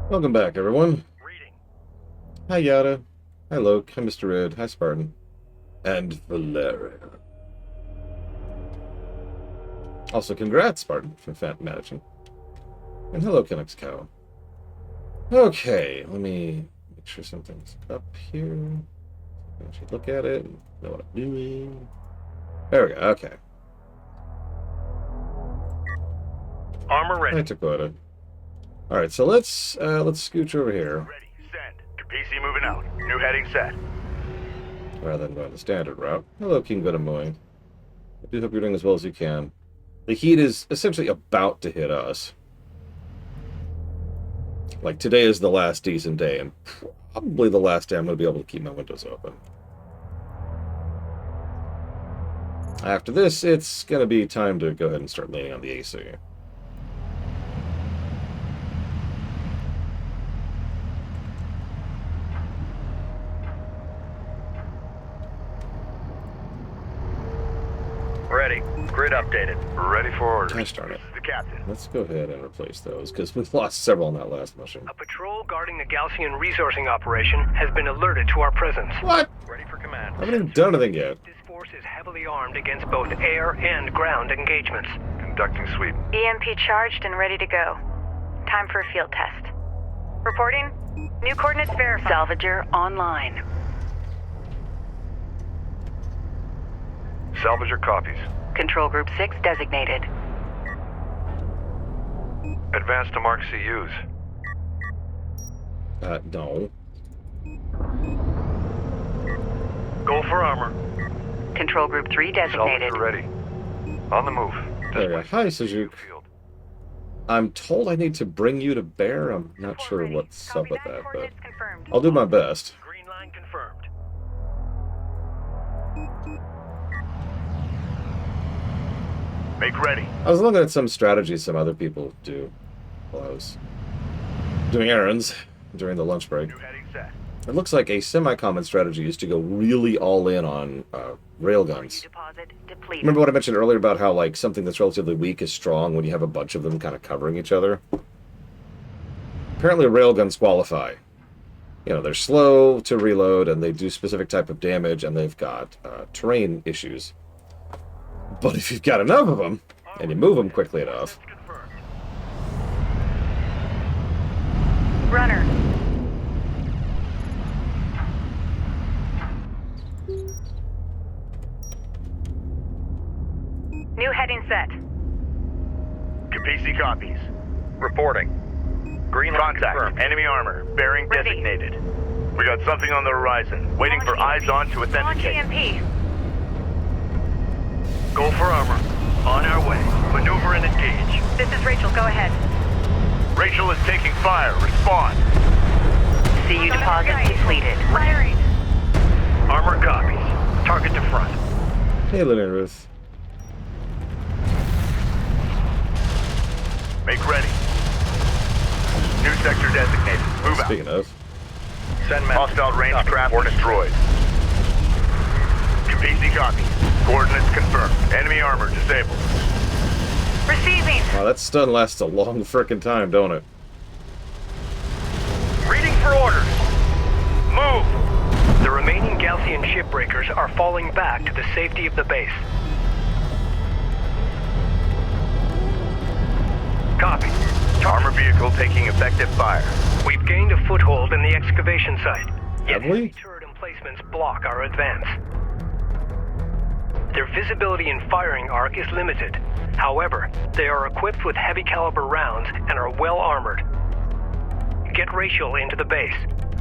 Welcome back, everyone. Reading. Hi, Yada. Hi, Loke. Hi, Mr. Red. Hi, Spartan. And Valeria. Also, congrats, Spartan, for fat managing. And hello, Kennex Cow. Okay, let me make sure something's up here. Actually look at it and know what I'm doing. There we go, okay. Armor ready. Hi, Dakota. Alright, so let's scooch over here. Ready. Send. PC moving out. New heading set. Rather than going the standard route. Hello, King Venemoy. I do hope you're doing as well as you can. The heat is essentially about to hit us. Like, today is the last decent day, and probably the last day I'm going to be able to keep my windows open. After this, it's going to be time to go ahead and start leaning on the AC. Ready. Grid updated. Ready for orders. Gosh darn it. This is the captain. Let's go ahead and replace those, because we've lost several on that last mission. A patrol guarding the Galcian resourcing operation has been alerted to our presence. What? Ready for command. I haven't even done anything yet. This force is heavily armed against both air and ground engagements. Conducting sweep. EMP charged and ready to go. Time for a field test. Reporting. New coordinates verified. Salvager online. Salvager copies. Control Group 6 designated. Advance to mark CUs. No. Go for armor. Control Group 3 designated. Salvager ready. On the move. There we go. Hi, Sujuk. Field. I'm told I need to bring you to bear. I'm not sure what's up with that, but Coordinates confirmed. I'll do my best. Green line confirmed. Make ready. I was looking at some strategies some other people do while I was doing errands during the lunch break. New heading set. It looks like a semi-common strategy is to go really all in on railguns. Deposit depleted. Remember what I mentioned earlier about how like something that's relatively weak is strong when you have a bunch of them kind of covering each other? Apparently railguns qualify. You know, they're slow to reload and they do specific type of damage and they've got terrain issues. But if you've got enough of them and you move them quickly enough, Confirmed. Runner. New heading set. PC copies. Reporting. Green line confirmed. Enemy armor. Bearing Ready. designated. We got something on the horizon. Waiting for eyes on to Launch authenticate. EMP. Go for armor. On our way. Maneuver and engage. This is Rachel. Go ahead. Rachel is taking fire. Respond. CU deposit depleted. Firing. Armor copies. Target to front. hey, Lynn and Ruth. Make ready. New sector designated. Move out. Speaking of, Send men. Hostile range craft destroyed. PC copy. Coordinates confirmed. Enemy armor disabled. Receiving. wow, that stun lasts a long frickin' time, don't it? Reading for orders. Move. The remaining Galcian shipbreakers are falling back to the safety of the base. Copy. Armor vehicle taking effective fire. We've gained a foothold in the excavation site. Yet Have we? heavy turret emplacements block our advance. Their visibility and firing arc is limited. However, they are equipped with heavy caliber rounds and are well armored. Get Rachel into the base,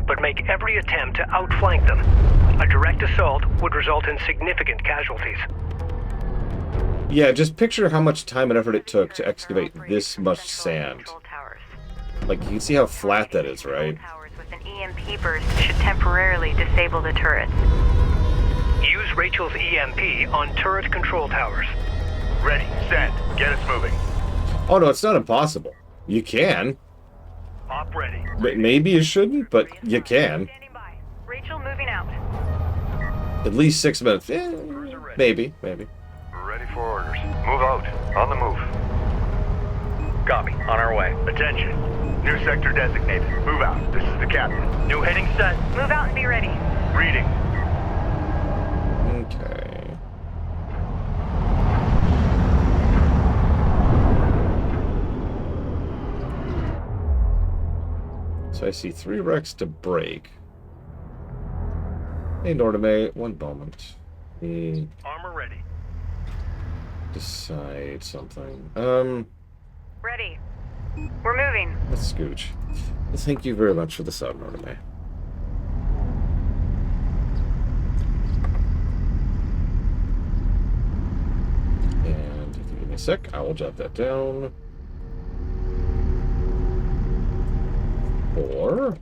but make every attempt to outflank them. A direct assault would result in significant casualties. Yeah, just picture how much time and effort it took to excavate this much sand. Control towers. Like, you can see how flat that is, right? Towers with an EMP burst should temporarily disable the turrets. Use Rachel's EMP on turret control towers. Ready. Send. Get us moving. Oh no, it's not impossible. You can. Op ready. Maybe you shouldn't, but you can. Standing by. Rachel moving out. At least 6 minutes. Maybe. Ready for orders. Move out. On the move. Copy. On our way. Attention. New sector designated. Move out. This is the captain. New heading set. Move out and be ready. Reading. Okay. So I see 3 wrecks to break. Hey, Nordame, one moment. Me Armor ready. decide something. Ready. We're moving. Let's scooch. Thank you very much for the sub, Nordame. And if you give me a sec, I will jot that down. 4.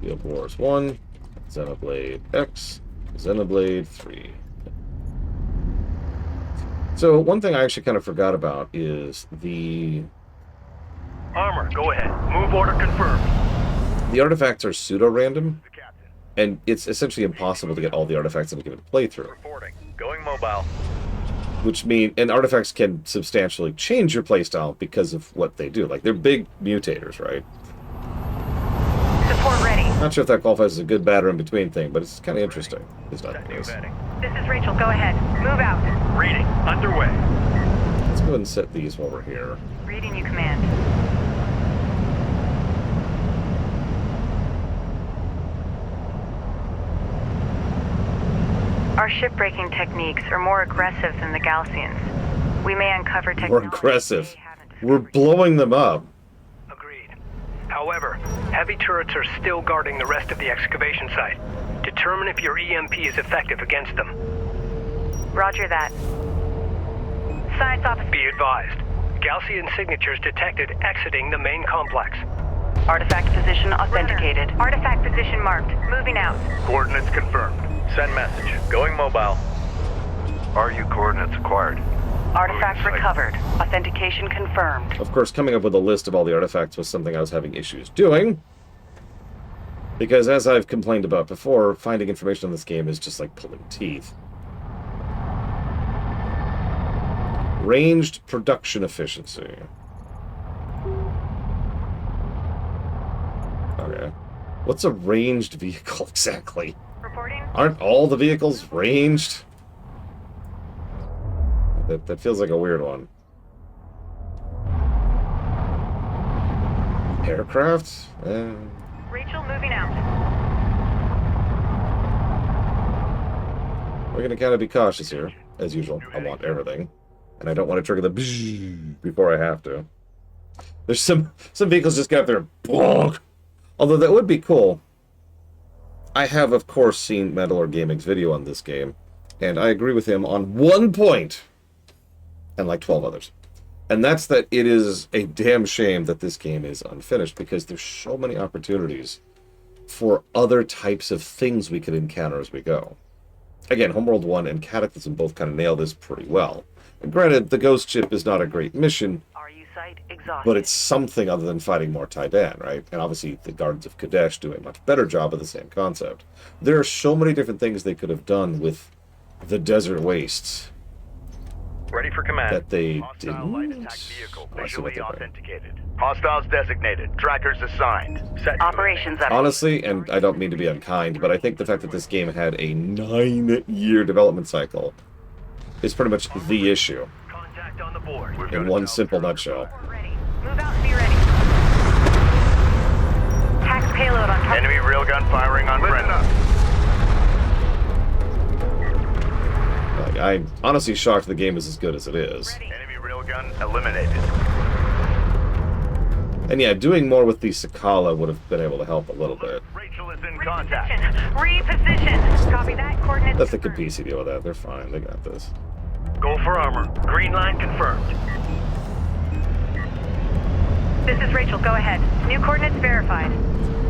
Field Wars 1. Xenoblade X. Xenoblade 3. So, one thing I actually kind of forgot about is the Armor, go ahead. Move order confirmed. artifacts are pseudo-random, The captain. and it's essentially impossible to get all the artifacts in a given playthrough. Reporting. Going mobile. Which mean, and artifacts can substantially change your playstyle because of what they do. Like, they're big mutators, right? Support ready. Not sure if that qualifies as a good, bad, or in between thing, but it's kind of interesting. It's not Set the new case. heading. This is Rachel. Go ahead. Move out. Reading. Underway. Let's go ahead and set these while we're here. Reading you command. Our shipbreaking techniques are more aggressive than the Galcians. We may uncover technology. We're aggressive. they haven't We're discovered. blowing them up. Agreed. However, heavy turrets are still guarding the rest of the excavation site. Determine if your EMP is effective against them. Roger that. Science officer. Be advised. Galcian signatures detected exiting the main complex. Artifact position authenticated. Artifact position marked. Moving out. Coordinates confirmed. Send message. Going mobile. RU coordinates acquired. Artifact recovered. Authentication confirmed. Of course, coming up with a list of all the artifacts was something I was having issues doing. Because as I've complained about before, finding information on this game is just like pulling teeth. Ranged production efficiency. Okay. What's a ranged vehicle exactly? Reporting. Aren't all the vehicles ranged? That feels like a weird one. Aircraft? Rachel moving out. We're gonna kind of be cautious here, as usual. I want everything, and I don't want to trigger the bzzz before I have to. There's some vehicles just get up there and bonk. Although that would be cool. I have, of course, seen Mandalore Gaming's video on this game, and I agree with him on one point, and like 12 others. And that's that it is a damn shame that this game is unfinished, because there's so many opportunities for other types of things we could encounter as we go. Again, Homeworld 1 and Cataclysm both kind of nail this pretty well. And granted, the Ghost Ship is not a great mission, RU site exhausted. but it's something other than fighting more Taiban, right? And obviously, the Guardians of Kadesh do a much better job of the same concept. There are so many different things they could have done with the desert wastes Ready for command. that they Hostile light didn't. attack vehicle I see what visually they're doing. authenticated. Hostiles designated. Trackers assigned. Set Operations up. Honestly, and I don't mean to be unkind, but I think the fact that this game had a 9-year development cycle is pretty much the issue, Contact on the board. We've got in a one south simple turret nutshell. report. Ready. Move out and be ready. Tax payload on top. Enemy railgun firing on friendly. Like, I'm honestly shocked the game is as good as it is. Enemy railgun eliminated. And yeah, doing more with the Sakala would have been able to help a little bit. Rachel is in contact. Reposition. Copy that. Coordinates. Let the Capisi deal with that. They're fine. They got this. Go for armor. Green line confirmed. This is Rachel. Go ahead. New coordinates verified.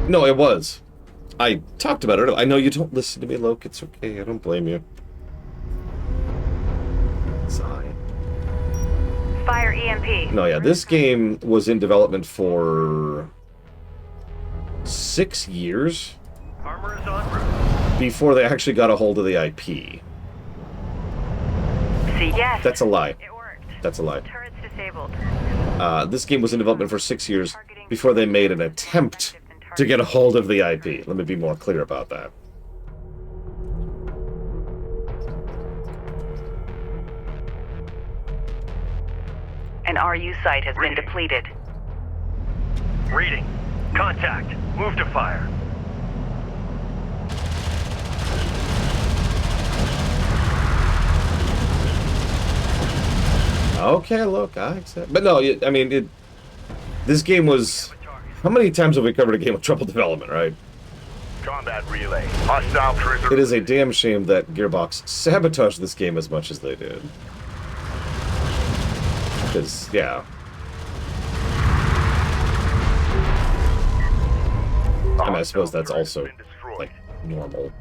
No, it was. I talked about it. I know you don't listen to me, Loke. It's okay. I don't blame you. Sigh. Fire EMP. No, yeah, this game was in development for 6 years Armor is en route. before they actually got a hold of the IP. See. Yes. That's a lie. It worked. That's a lie. Turrets disabled. This game was in development for 6 years Targeting before they made an attempt to get a hold of the IP. Let me be more clear about that. An RU site has been depleted. Reading. Contact. Move to fire. Okay, look, I accept. But no, I mean, this game was... How many times have we covered a game with trouble development, right? Combat relay. Hostile cruiser. It is a damn shame that Gearbox sabotaged this game as much as they did. Because, yeah. I mean, I suppose that's also, like, normal.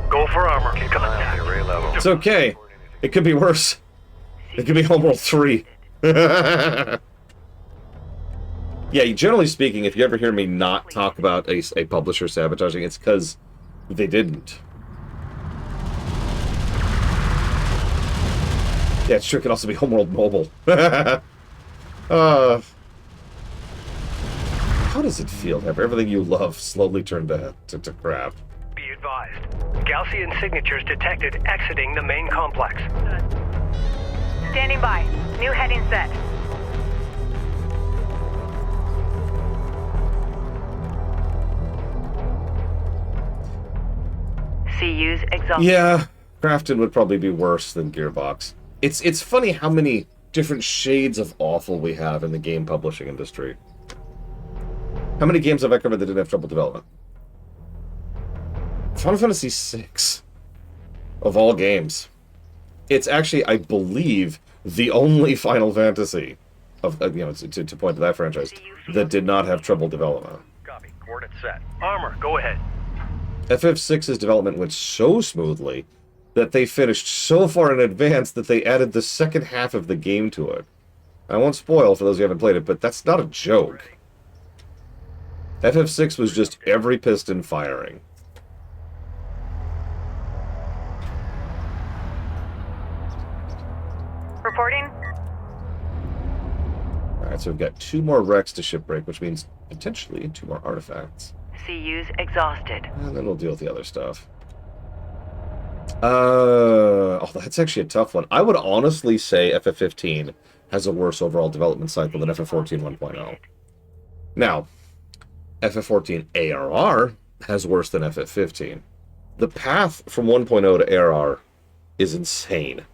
Go for armor. Keep an eye on the array level. It's okay. It could be worse. It could be Homeworld 3. Yeah, generally speaking, if you ever hear me not talk about a publisher sabotaging, it's because they didn't. Yeah, it's true. It could also be Homeworld Mobile. How does it feel to have everything you love slowly turn to crap? Be advised. Gaussian signatures detected exiting the main complex. Standing by. New heading set. CU's exhausted. Yeah, Crafton would probably be worse than Gearbox. It's funny how many different shades of awful we have in the game publishing industry. How many games have I covered that didn't have trouble development? Final Fantasy VI, of all games. It's actually, I believe, the only Final Fantasy, of to point to that franchise, that did not have trouble development. Copy. Coordinates set. Armor, go ahead. FF6's development went so smoothly that they finished so far in advance that they added the second half of the game to it. I won't spoil for those who haven't played it, but that's not a joke. FF6 was just every piston firing. Reporting. Alright, so we've got 2 more wrecks to shipbreak, which means potentially 2 more artifacts. CU's exhausted. And then we'll deal with the other stuff. Oh, that's actually a tough one. I would honestly say FF15 has a worse overall development cycle than FF14 1.0. Now, FF14 ARR has worse than FF15. The path from 1.0 to ARR is insane.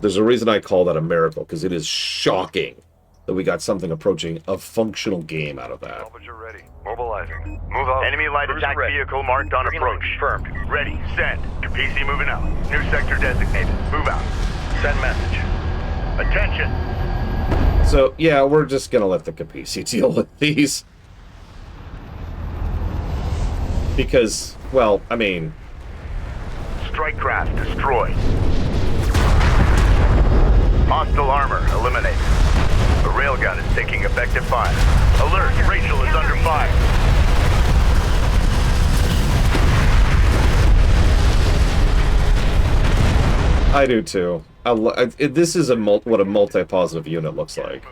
There's a reason I call that a miracle, because it is shocking that we got something approaching a functional game out of that. Salvage ready. Mobilizing. Move out. Enemy light attack vehicle marked on approach. Confirmed. Ready. Send. PC moving out. New sector designated. Move out. Send message. Attention. So, yeah, we're just going to let the Capisi deal with these. Because, well, I mean... Strike craft destroyed. Hostile armor eliminated. The railgun is taking effective fire. Alert! Rachel is under fire. I do too. This is what a multi-positive unit looks like.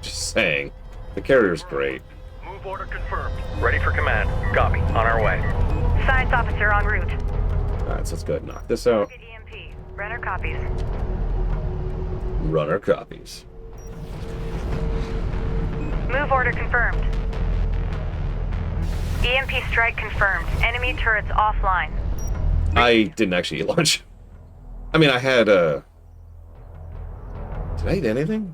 Just saying. The carrier's great. Move order confirmed. Ready for command. Copy. On our way. Science officer en route. Alright, so let's go ahead and knock this out. EMP. Runner copies. Runner copies. Move order confirmed. EMP strike confirmed. Enemy turrets offline. I didn't actually eat lunch. I mean, I had, Did I eat anything?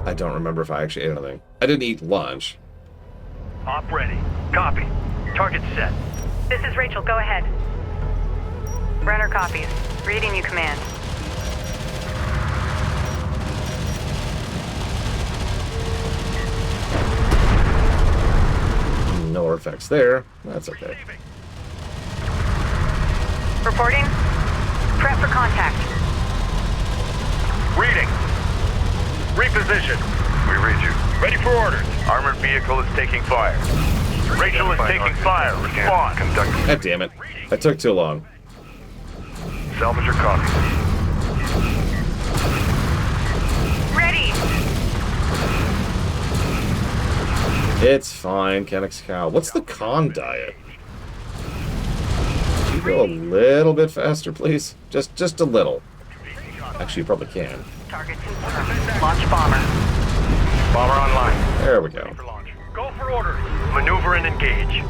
I don't remember if I actually ate anything. I didn't eat lunch. Op ready. Copy. Target set. This is Rachel. Go ahead. Runner copies. Reading you command. No artifacts there. That's okay. Reporting. Prep for contact. Reading. Reposition. We read you. Ready for orders. Armored vehicle is taking fire. Rachel is taking fire. Respond. Conduct. God damn it. That took too long. Salvage your copy. It's fine, Kharak's cow. What's the con diet? Can you go a little bit faster, please? Just a little. Actually, you probably can. Target confirmed. Launch bomber. Bomber online. There we go. Go for orders. Maneuver and engage.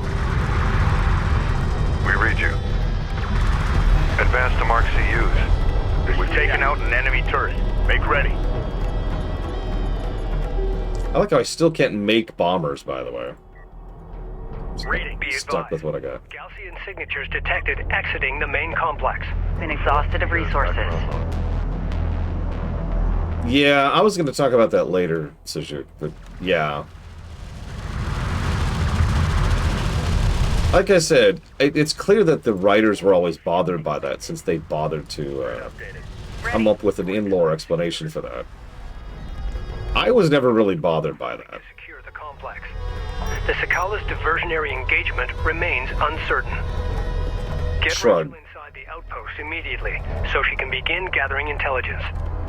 We read you. Advance to mark CUs. We've taken out an enemy turret. Make ready. I like how I still can't make bombers, by the way. Reading. Be Stuck with advised. what I got. Gaussian signatures detected exiting the main complex. Been exhausted of resources. Yeah, I was going to talk about that later, Sujuk, but yeah. Like I said, it's clear that the writers were always bothered by that, since they bothered to come up with an in-lore explanation for that. I was never really bothered by that. Secure the complex. The Sakala's diversionary engagement remains uncertain. Get Shrug. Rachel inside the outpost immediately, so she can begin gathering intelligence.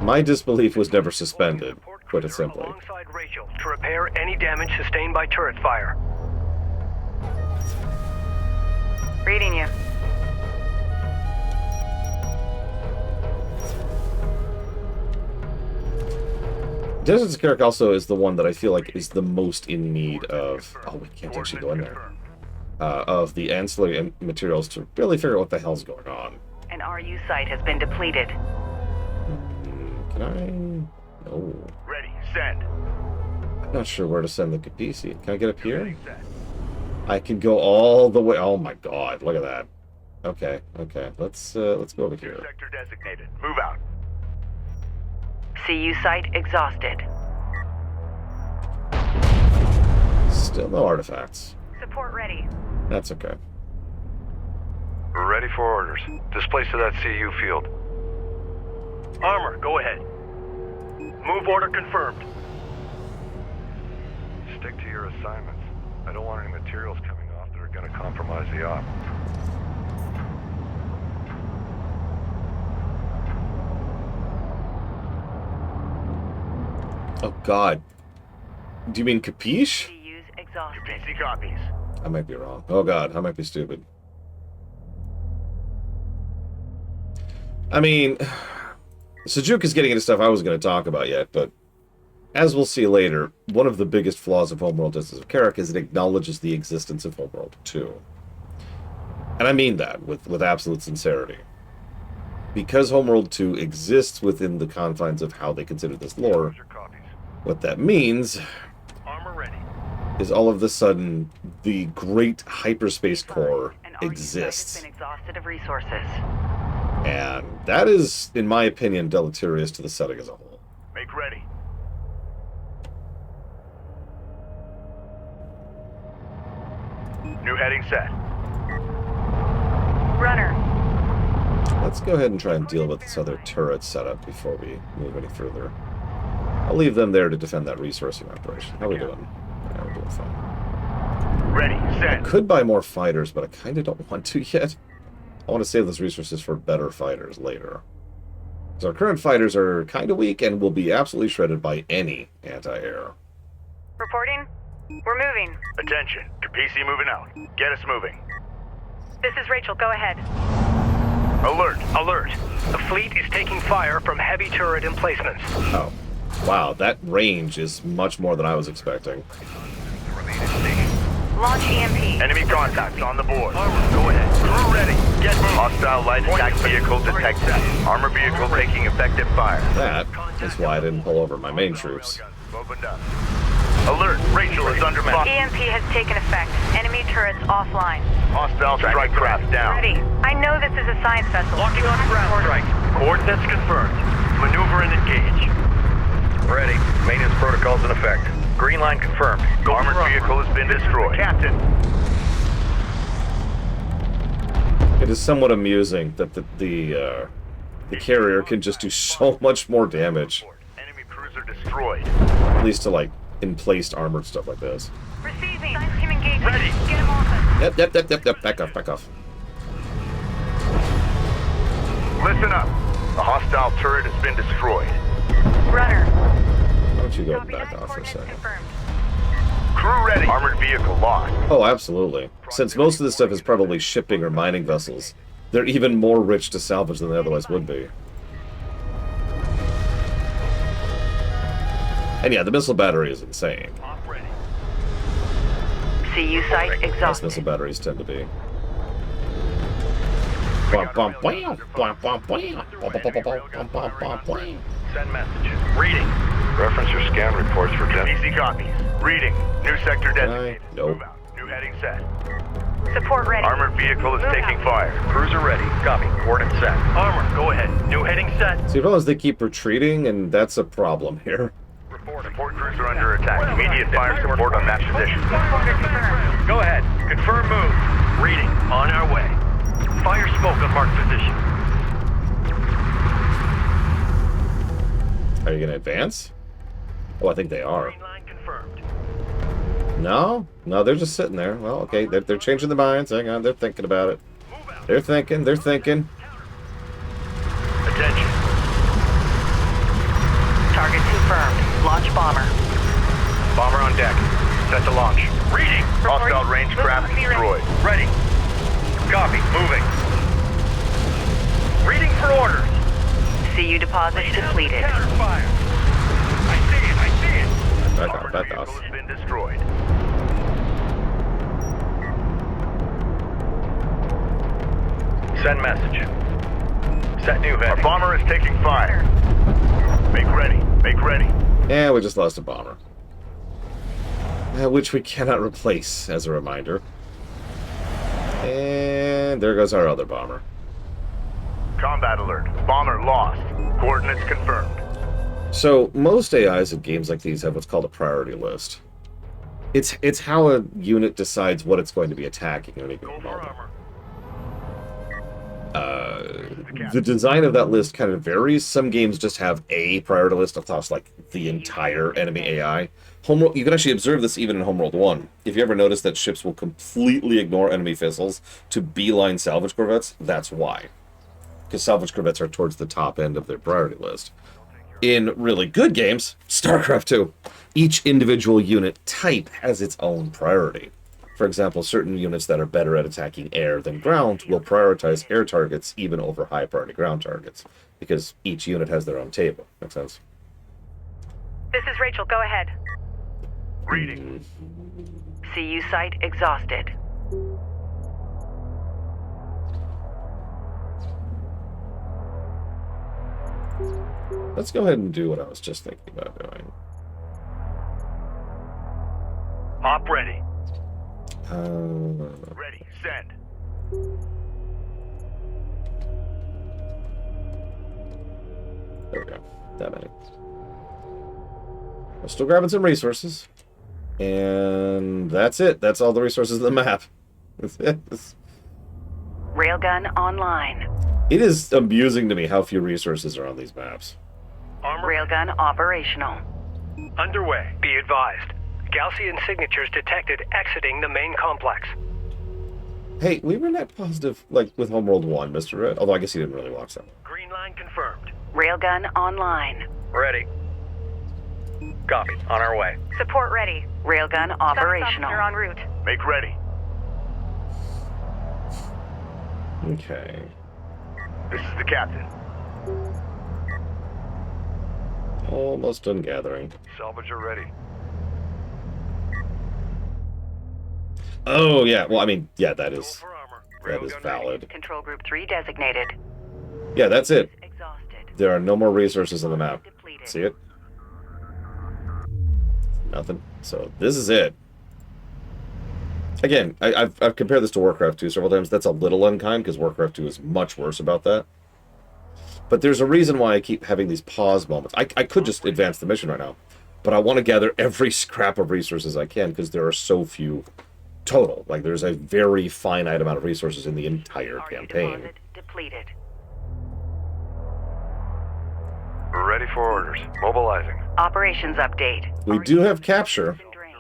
My disbelief was never suspended, put it Cruiser simply. alongside Rachel to repair any damage sustained by turret fire. Reading you. Desert Kharak also is the one that I feel like is the most in need of... Oh, we can't actually go in there. Of the ancillary materials to really figure out what the hell's going on. An RU site has been depleted. Can I... No. Ready. Send. I'm not sure where to send the Kapisi. Can I get up here? I can go all the way... Oh my god, look at that. Okay, okay. Let's go over here. Sector designated. Move out. CU site exhausted. Still no artifacts. Support ready. That's okay. We're ready for orders. Displace to that CU field. Armor, go ahead. Move order confirmed. Stick to your assignments. I don't want any materials coming off that are going to compromise the op. Oh god. Do you mean capiche? CU's exhausted. PC copies. I might be wrong. Oh god, I might be stupid. I mean, Sujuk is getting into stuff I wasn't going to talk about yet, but as we'll see later, one of the biggest flaws of Homeworld Justice of Kharak is it acknowledges the existence of Homeworld 2. And I mean that with absolute sincerity. Because Homeworld 2 exists within the confines of how they consider this lore, what that means Armor ready. is all of a sudden the great hyperspace core An RU site exists. has been exhausted of resources. And that is, in my opinion, deleterious to the setting as a whole. Make ready. New heading set. Runner. Let's go ahead and try and deal with this other turret setup before we move any further. I'll leave them there to defend that resourcing operation. How are we doing? Yeah, we're doing fine. Ready. I Send. could buy more fighters, but I kind of don't want to yet. I want to save those resources for better fighters later. So our current fighters are kind of weak and will be absolutely shredded by any anti-air. Reporting. We're moving. Attention. Capisi moving out. Get us moving. This is Rachel. Go ahead. Alert. Alert! The fleet is taking fire from heavy turret emplacements. Oh, wow, that range is much more than I was expecting. Launch EMP. Enemy contacts on the board. Go ahead. Crew ready. Get moving. Hostile light attack vehicle detected. Armor vehicle taking effective fire. That is why I didn't pull over my main troops. Opened up. Alert. Rachel is under fire. EMP has taken effect. Enemy turrets offline. Hostile strike craft down. Ready. I know this is a science vessel. Locking on ground strike. Coordinates confirmed. Maneuver and engage. Ready. Maintenance protocols in effect. Green line confirmed. Armored vehicle has been destroyed. Captain. It is somewhat amusing that the carrier can just do so much more damage, Enemy cruiser destroyed. at least to like in-placed armored stuff like this. Receiving. Team engagement. Ready. Get him off us. Yep. Back off, back off. Listen up. The hostile turret has been destroyed. Runner. Why don't you go Copy back that. off for a Coordinates second? confirmed. Crew ready. Armored vehicle lost. Oh, absolutely. Since most of this stuff is probably shipping or mining vessels, they're even more rich to salvage than they otherwise would be. And yeah, the missile battery is insane. CU site As exhausted. missile batteries tend to be. Send message. Reading. Reference your scan reports for PC copies. Reading. New sector designated. Nope. Move out. New heading set. Support ready. Armored vehicle is Move taking out. fire. Cruiser ready. Copy. Coordinates set. Armor, go ahead. New heading set. See, the problem is they keep retreating, and that's a problem here. Support cruiser under attack. Immediate fire support on that position. Go ahead. Confirm move. Reading. On our way. Fire smoke on marked position. Are you going to advance? Oh, I think they are. Green line confirmed. No? No, they're just sitting there. Well, okay, they're changing their minds. Hang on, they're thinking about it. They're thinking. Attention. Target confirmed. Launch bomber. Bomber on deck. Set to launch. Reading. Hostile range craft destroyed. Ready. Copy. Moving. Reading for orders. CU deposit depleted. Counterfire. I see it. I see it. Back off, Armored back vehicle off. has been destroyed. Send message. Set new heading. Our bomber is taking fire. Make ready. Make ready. Yeah, we just lost a bomber. Which we cannot replace, as a reminder. And there goes our other bomber. Combat alert. Bomber lost. Coordinates confirmed. So, most AIs in games like these have what's called a priority list. It's how a unit decides what it's going to be attacking at any Go given for moment. armor. The design of that list kind of varies. Some games just have a priority list across like the entire enemy AI. Homeworld, you can actually observe this even in Homeworld 1. If you ever notice that ships will completely ignore enemy vessels to beeline salvage corvettes, that's why. Because salvage corvettes are towards the top end of their priority list. In really good games, StarCraft 2, each individual unit type has its own priority. For example, certain units that are better at attacking air than ground will prioritize air targets even over high priority ground targets, because each unit has their own table. Makes sense? This is Rachel. Go ahead. Reading. CU site exhausted. Let's go ahead and do what I was just thinking about doing. Op ready. Ready. Send. There we go. That many. We're still grabbing some resources. And that's it. That's all the resources in the map. That's it. Railgun online. It is amusing to me how few resources are on these maps. Armor Railgun operational. underway. Be advised. Gaussian signatures detected exiting the main complex. Hey, we were net positive, like, with Homeworld 1, Mr. Red. Although I guess you didn't really watch that one. Green line confirmed. Railgun online. Ready. Copy. On our way. Support ready. Railgun operational. En route. Make ready. Okay. This is the captain. Almost done gathering. Salvager ready. Oh, yeah. Well, I mean, yeah, that Go is for armor. valid. Control group 3 designated. Yeah, that's it. Exhausted. There are no more resources on the map. Depleted. See it? Nothing. So this is it. Again, I've compared this to Warcraft 2 several times. That's a little unkind because Warcraft 2 is much worse about that. But there's a reason why I keep having these pause moments. I could just advance the mission right now, but I want to gather every scrap of resources I can because there are so few total. Like, there's a very finite amount of resources in the entire campaign. Deposit depleted. We're ready for orders. Mobilizing. Operations update. We do have capture,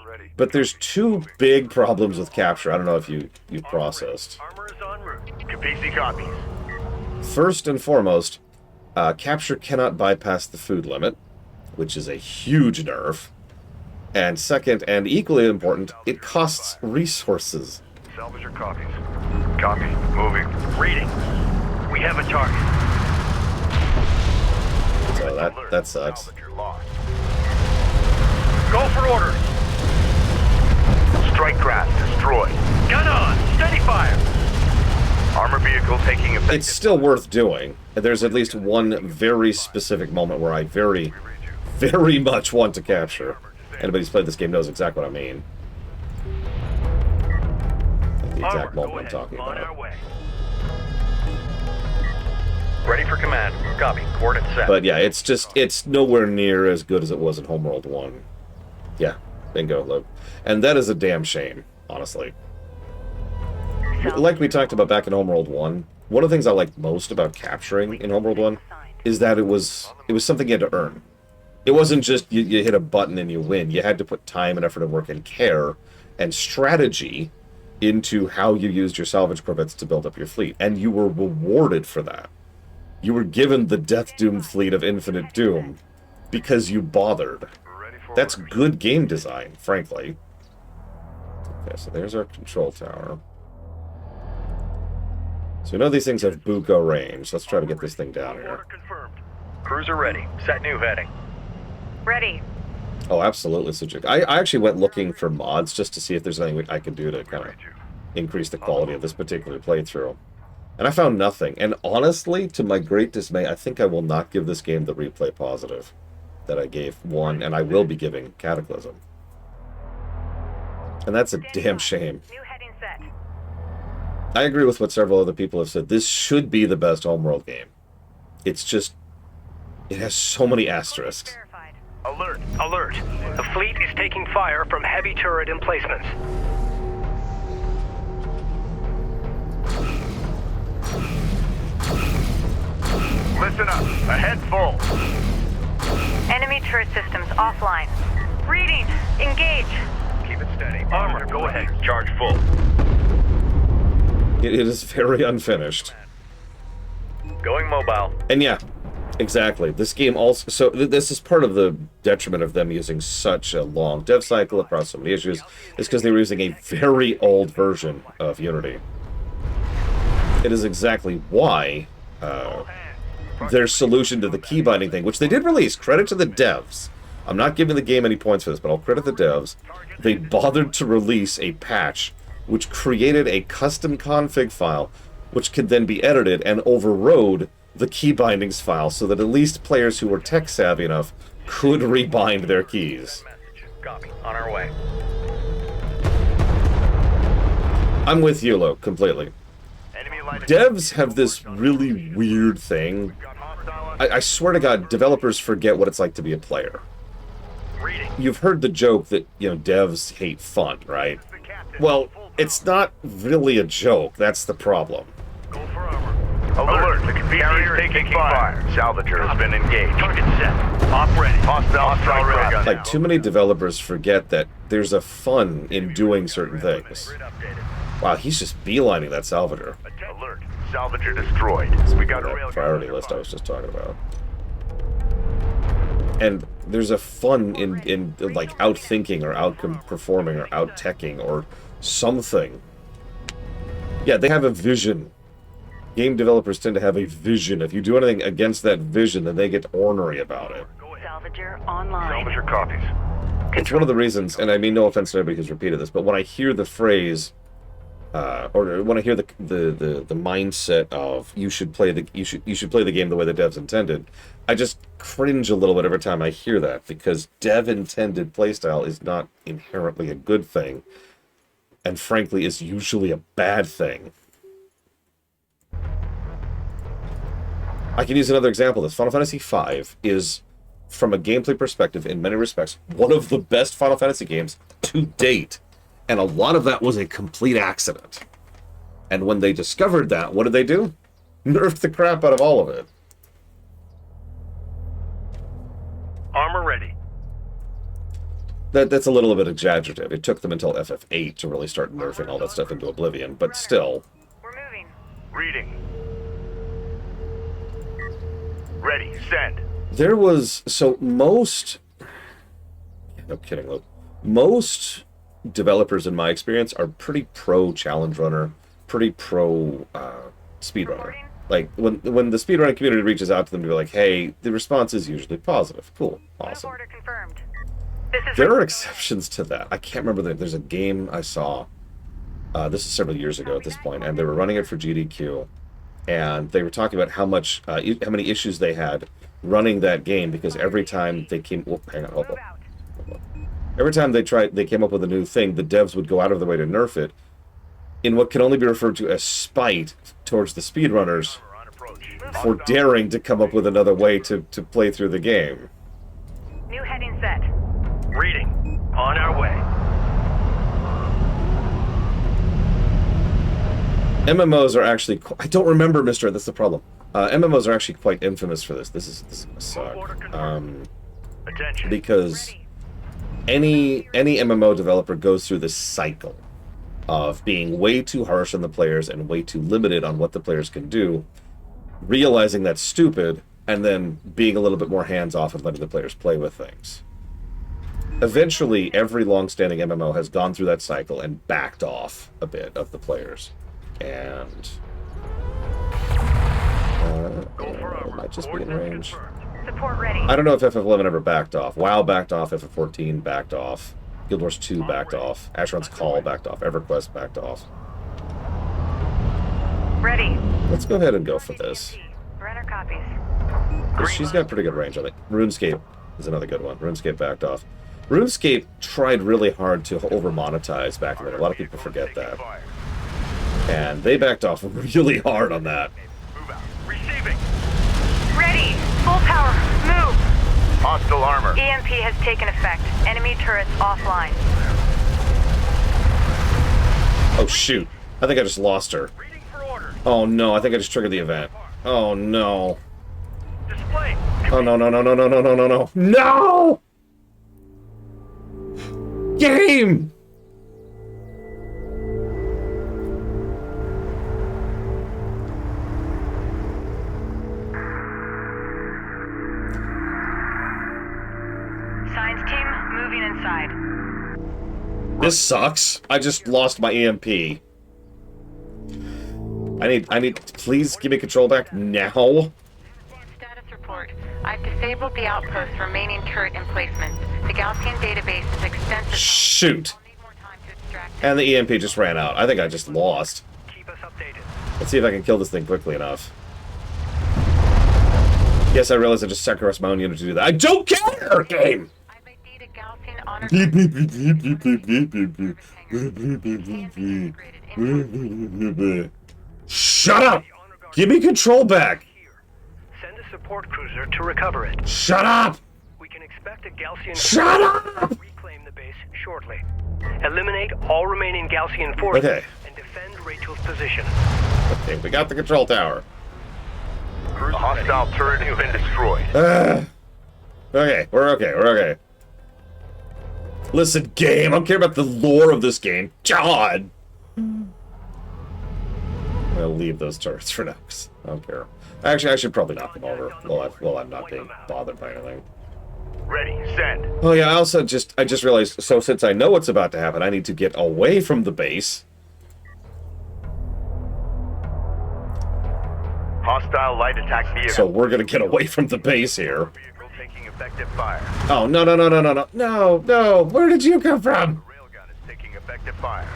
Ready. but there's two big problems with capture. I don't know if you've processed. Armor is en route. PC copies. First and foremost, capture cannot bypass the food limit, which is a huge nerf. And second, and equally important, it costs resources. Salvage your copies. Copy. Moving. Reading. We have a target. So that sucks. Salvage your lost. Go for orders. Strike craft destroyed. Gun on. Steady fire. Armor vehicle taking effect. It's still worth doing. There's at least one very specific moment where I very, very much want to capture. Anybody who's played this game knows exactly what I mean. The exact moment I'm talking On our about. way. Ready for command. Copy. Coordinates set. But yeah, it's nowhere near as good as it was in Homeworld 1. Yeah, bingo, Luke. And that is a damn shame, honestly. Like we talked about back in Homeworld 1, one of the things I liked most about capturing in Homeworld 1 is that it was something you had to earn. It wasn't just you hit a button and you win. You had to put time and effort and work and care and strategy into how you used your salvage corvettes to build up your fleet. And you were rewarded for that. You were given the Death Doom fleet of Infinite Doom because you bothered. That's good game design, frankly. Okay, so there's our control tower. So we know these things have buco range. Let's try to get this thing down here. Order confirmed. Cruiser ready. Set new heading. Ready. Oh, absolutely, Sujuk. I actually went looking for mods just to see if there's anything I could do to kind of increase the quality of this particular playthrough. And I found nothing. And honestly, to my great dismay, I think I will not give this game the replay positive that I gave 1, and I will be giving Cataclysm. And that's a damn shame. New heading set. I agree with what several other people have said. This should be the best Homeworld game. It's just... it has so many asterisks. Verified. Alert. Alert. The fleet is taking fire from heavy turret emplacements. Listen up. Ahead full. Enemy turret systems offline. Reading. Engage. Keep it steady. Armor, go ahead. Charge full. It is very unfinished. Going mobile. And yeah, exactly. This game also... so this is part of the detriment of them using such a long dev cycle across so many issues, is because they were using a very old version of Unity. It is exactly why their solution to the key binding thing, which they did release, credit to the devs. I'm not giving the game any points for this, but I'll credit the devs. They bothered to release a patch which created a custom config file which could then be edited and overrode the key bindings file so that at least players who were tech savvy enough could rebind their keys. Copy. On our way. I'm with you, Lo, completely. Enemy light. Devs have this really weird thing. I swear to God, developers forget what it's like to be a player. Reading. You've heard the joke that, devs hate fun, right? Well, it's not really a joke. That's the problem. Go for armor. Alert. The carrier is taking fire. Salvager has been engaged. Target set. Op ready. Hostile strike gun. Like, too many developers forget that there's a fun in doing certain things. Grid updated. Wow, he's just beelining that Salvager. Alert. Salvager destroyed. We got a That rail priority list I was just talking about. And there's a fun in like outthinking or outperforming or out-teching or something. Yeah, they have a vision. Game developers tend to have a vision. If you do anything against that vision, then they get ornery about it. Salvager online. Salvager copies. It's one of the reasons, and I mean no offense to everybody who's repeated this, but when I hear the phrase, or when I hear the mindset of you should play the game the way the devs intended, I just cringe a little bit every time I hear that, because dev intended playstyle is not inherently a good thing, and frankly is usually a bad thing. I can use another example of this. Final Fantasy V is, from a gameplay perspective, in many respects, one of the best Final Fantasy games to date. And a lot of that was a complete accident. And when they discovered that, what did they do? Nerfed the crap out of all of it. Armor ready. That's a little bit exaggerative. It took them until FF8 to really start nerfing all that stuff into oblivion, but still. We're moving. Reading. Ready. Send. There was... so most... no kidding, Luke. most developers, in my experience, are pretty pro challenge runner, pretty pro speedrunner. Like, when the speedrunning community reaches out to them to be like, hey, the response is usually positive. Cool. Awesome. Order confirmed. There are exceptions to that. I can't remember there's a game I saw. This is several years ago at this point, and they were running it for GDQ, and they were talking about how many issues they had running that game because every time they came, hold on. Every time they came up with a new thing, the devs would go out of their way to nerf it in what can only be referred to as spite towards the speedrunners for daring to come up with another way to play through the game. New heading set. Reading. On our way. MMOs are actually... I don't remember, mister. That's the problem. MMOs are actually quite infamous for this. This is gonna suck. Because any MMO developer goes through this cycle of being way too harsh on the players and way too limited on what the players can do, realizing that's stupid, and then being a little bit more hands-off and letting the players play with things. Eventually, every long-standing MMO has gone through that cycle and backed off a bit of the players. And... might just be in range. Support ready. I don't know if FF11 ever backed off. WoW backed off, FF14 backed off, Guild Wars 2 backed off, Asheron's Call backed off, EverQuest backed off. Ready. Let's go ahead and go for this. Runner copies. 'Cause she's got pretty good range on it. RuneScape is another good one. RuneScape backed off. RuneScape tried really hard to over-monetize back then. A lot of people forget that. And they backed off really hard on that. Receiving. Ready. Full power. Move. Hostile armor. EMP has taken effect. Enemy turrets offline. Oh, shoot. I think I just lost her. Reading for orders. Oh, no. I think I just triggered the event. Oh, no. Display. Oh, no, no, no, no, no, no, no, no, no. No! Game! Science team moving inside. This sucks. I just lost my EMP. I need, please give me control back now. Status report. I've disabled the outpost's remaining turret emplacements. The Gaussian database is extensive. Shoot. I'll need more time to extract it. And the EMP just ran out. I think I just lost. Keep us updated. Let's see if I can kill this thing quickly enough. Yes, I realize I just sacrificed my own unit to do that. I don't care, game! I've ID'd a Gaussian honor. Shut up! Give me control back! Send a support cruiser to recover it. Shut up! We can expect a Gaussian Shut up! to reclaim the base shortly. Eliminate all remaining Gaussian forces Okay. and defend Rachel's position. Okay, we got the control tower. A hostile turret has been destroyed. Okay, we're okay, we're okay. Listen, game, I don't care about the lore of this game. God! I'm gonna leave those turrets for now, 'cause I don't care. Actually, I should probably knock them over while I'm not being bothered by anything. Ready. Send. Oh yeah, I just realized, so since I know what's about to happen, I need to get away from the base. Hostile light attack vehicle. So we're gonna get away from the base here. Vehicle taking effective fire. Oh, no, no, no, no, no, no, no, no, where did you come from? Railgun is taking effective fire.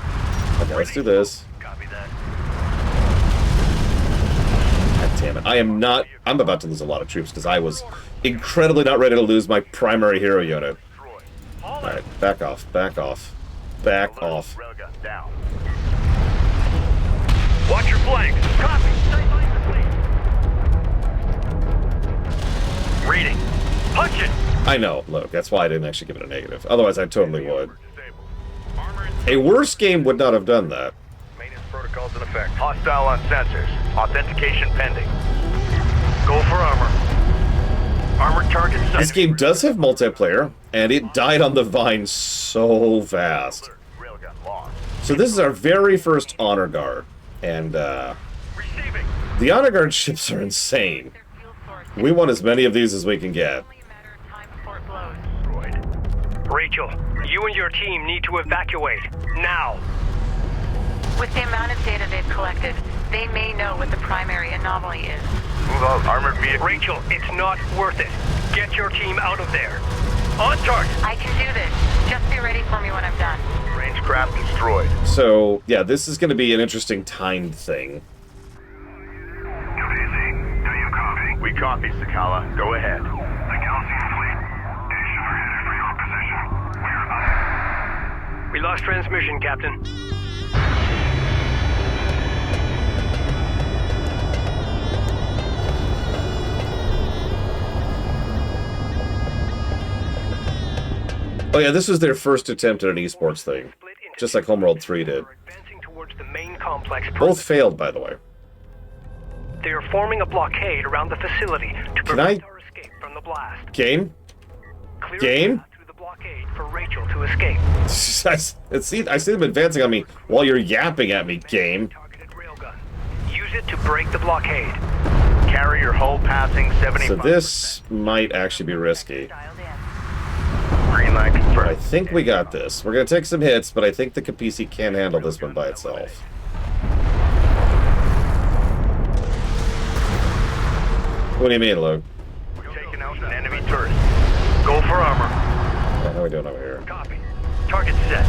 Okay, let's do this. Copy that. God damn it, I'm about to lose a lot of troops, because I was incredibly not ready to lose my primary hero unit. Destroyed. Alright, back off, back off, back off. Railgun down. Watch your flanks. Copy. Reading. Punch it. I know, look, that's why I didn't actually give it a negative. Otherwise, I totally would. Disabled. Armor in A worse game would not have done that. maintenance protocols in effect. Hostile on sensors. Authentication pending. Go for armor. Armored target sighted. This game does have multiplayer, and it died on the vine so fast. Railgun lost. So this is our very first Honor Guard, and Receiving. the Honor Guard ships are insane. Their fuel source We want as many of these as we can get. only a matter of time before it blows. Destroyed. Rachel, you and your team need to evacuate. Now! With the amount of data they've collected, they may know what the primary anomaly is. Move out. Armored vehicle. Rachel, it's not worth it. Get your team out of there. On target! I can do this. Just be ready for me when I'm done. Range craft destroyed. So, yeah, this is going to be an interesting timed thing. We copy, Sakala. Go ahead. The Galaxian fleet is headed for your position. We're up. We lost transmission, Captain. Oh yeah, this was their first attempt at an esports thing. Just like Homeworld 3 did. Advancing towards the main complex. Both failed, by the way. They are forming a blockade around the facility to prevent our escape from the blast. Game? Clear Game? a path through the blockade for Rachel to escape. I see them advancing on me while you're yapping at me, game. Targeted railgun. Use it to break the blockade. Carrier hull passing 75%. So this might actually be risky. Green light But confirmed. I think we got this. We're going to take some hits, but I think the Capisi can handle this one by itself. What do you mean, Luke? We're taking out an enemy turret. Go for armor. How are we doing over here? Copy. Target set.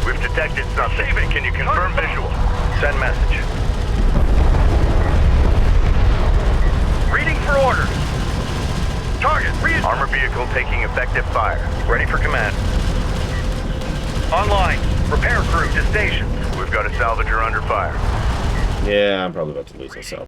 We've detected something. Can you confirm visual? Send message. Reading for orders. Target. Armor vehicle taking effective fire. Ready for command. Online. Repair crew to stations. We've got a salvager under fire. Yeah, I'm probably about to lose myself.